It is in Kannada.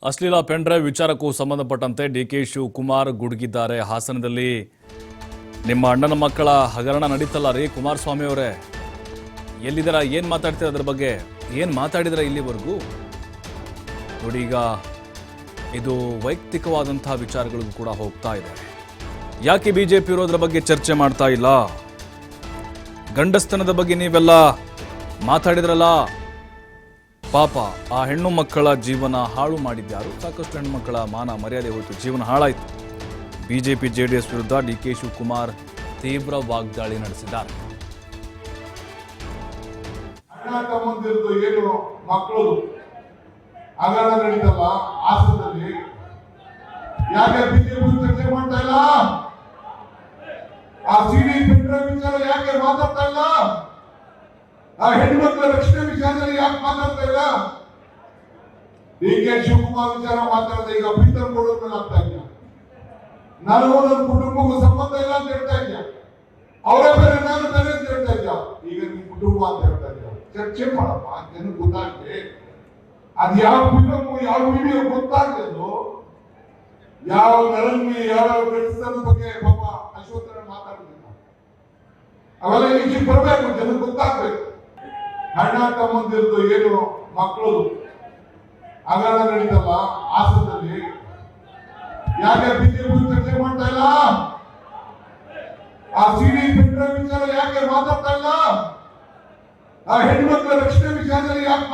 ಅಶ್ಲೀಲ ಪೆನ್ಡ್ರೈವ್ ವಿಚಾರಕ್ಕೂ ಸಂಬಂಧಪಟ್ಟಂತೆ ಡಿಕೆ ಶಿವಕುಮಾರ್ ಗುಡುಗಿದ್ದಾರೆ. ಹಾಸನದಲ್ಲಿ ನಿಮ್ಮ ಅಣ್ಣನ ಮಕ್ಕಳ ಹಗರಣ ನಡೀತಲ್ಲ ರೀ ಕುಮಾರಸ್ವಾಮಿ ಅವರೇ, ಎಲ್ಲಿದ್ದೀರಾ, ಏನು ಮಾತಾಡ್ತೀರಾ, ಅದ್ರ ಬಗ್ಗೆ ಏನು ಮಾತಾಡಿದ್ರೆ ಇಲ್ಲಿವರೆಗೂ ನೋಡಿ. ಈಗ ಇದು ವೈಯಕ್ತಿಕವಾದಂತಹ ವಿಚಾರಗಳಿಗೂ ಕೂಡ ಹೋಗ್ತಾ ಇದೆ. ಯಾಕೆ ಬಿಜೆಪಿ ಇರೋದ್ರ ಬಗ್ಗೆ ಚರ್ಚೆ ಮಾಡ್ತಾ ಇಲ್ಲ? ಗಂಡಸ್ತನದ ಬಗ್ಗೆ ನೀವೆಲ್ಲ ಮಾತಾಡಿದ್ರಲ್ಲ, ಪಾಪ ಆ ಹೆಣ್ಣು ಮಕ್ಕಳ ಜೀವನ ಹಾಳು ಮಾಡಿದ್ಯಾರು? ಸಾಕಷ್ಟು ಹೆಣ್ಣು ಮಕ್ಕಳ ಮಾನ ಮರ್ಯಾದೆ ಹೋಯಿತು, ಜೀವನ ಹಾಳಾಯಿತು. ಬಿಜೆಪಿ ಜೆಡಿಎಸ್ ವಿರುದ್ಧ ಡಿಕೆ ಶಿವಕುಮಾರ್ ತೀವ್ರ ವಾಗ್ದಾಳಿ ನಡೆಸಿದ್ದಾರೆ. ಅಣ್ಣ ತಮ್ಮಂದಿರದು ಏನು ಮಕ್ಕಳು ಹಗರಣ ನಡೀತಲ್ಲ ಹಾಸನದಲ್ಲಿ, ಯಾಕೆ ಬಿಜೆಪಿ ಚರ್ಚೆ ಮಾಡ್ತಾ ಇಲ್ಲ? ಆ ಸಿಡಿ ಪೆನ್ಡ್ರೈವ್ ವಿಚಾರ ಯಾಕೆ ಮಾತಾಡ್ತಾ ಇಲ್ಲ? ಆ ಹೆಣ್ಮಕ್ಳ ರಕ್ಷಣೆ ವಿಚಾರದಲ್ಲಿ ಯಾಕೆ ಮಾತಾಡ್ತಾ ಇಲ್ಲ? ಡಿಕೆ ಶಿವಕುಮಾರ್ ವಿಚಾರ ಮಾತಾಡಿದ್ರೆ ಈಗ ಪಿಂಟರ್ ಕೊಡೋದು ಆಗ್ತಾ ಇಲ್ಲ. ನನಗೂ ನನ್ನ ಕುಟುಂಬಕ್ಕೂ ಸಂಬಂಧ ಇಲ್ಲ ಅಂತ ಹೇಳ್ತಾ ಇದ್ಯಾ, ಅವರೇ ಬೇರೆ ನಾನು ಬೇರೆ ಅಂತ ಹೇಳ್ತಾ ಇದ್ಯಾ. ಈಗ ನಿಮ್ ಕುಟುಂಬ ಅಂತ ಹೇಳ್ತಾ ಇದ್ಯಾ. ಚರ್ಚೆ ಮಾಡಪ್ಪ, ಜನ ಗೊತ್ತಾಗ್ಲಿ. ಅದ್ ಯಾವ ಕುಟುಂಬ, ಯಾವ ವಿಡಿಯೋ ಗೊತ್ತಾಗ್ಲಿದ್ದು, ಯಾವ ನರಂಗಿ, ಯಾವ ಕೆಲಸದ ಬಗ್ಗೆ ಪಾಪ ಅಶ್ವತ್ಥನ ಮಾತಾಡ್ತಿದ್ದ, ಅವೆಲ್ಲ ಈಚೆ ಬರ್ಬೇಕು, ಜನ ಗೊತ್ತಾಗ್ಬೇಕು. ಅಣ್ಣ ತಮ್ಮಂದಿರದು ಏನು ಮಕ್ಕಳು ಹಗರಣ ನಡೀತಲ್ಲ ಹಾಸನದಲ್ಲಿ, ಯಾಕೆ ಬಿಜೆಪಿ ಚರ್ಚೆ ಮಾಡ್ತಾ ಇಲ್ಲ? ಆ ಸಿಡಿ ಪೆನ್ಡ್ರೈವ್ ವಿಚಾರ ಯಾಕೆ ಮಾತಾಡ್ತಾ ಇಲ್ಲ? ಆ ಹೆಣ್ಮಕ್ಳ ರಕ್ಷಣೆ ವಿಚಾರದಲ್ಲಿ ಯಾಕೆ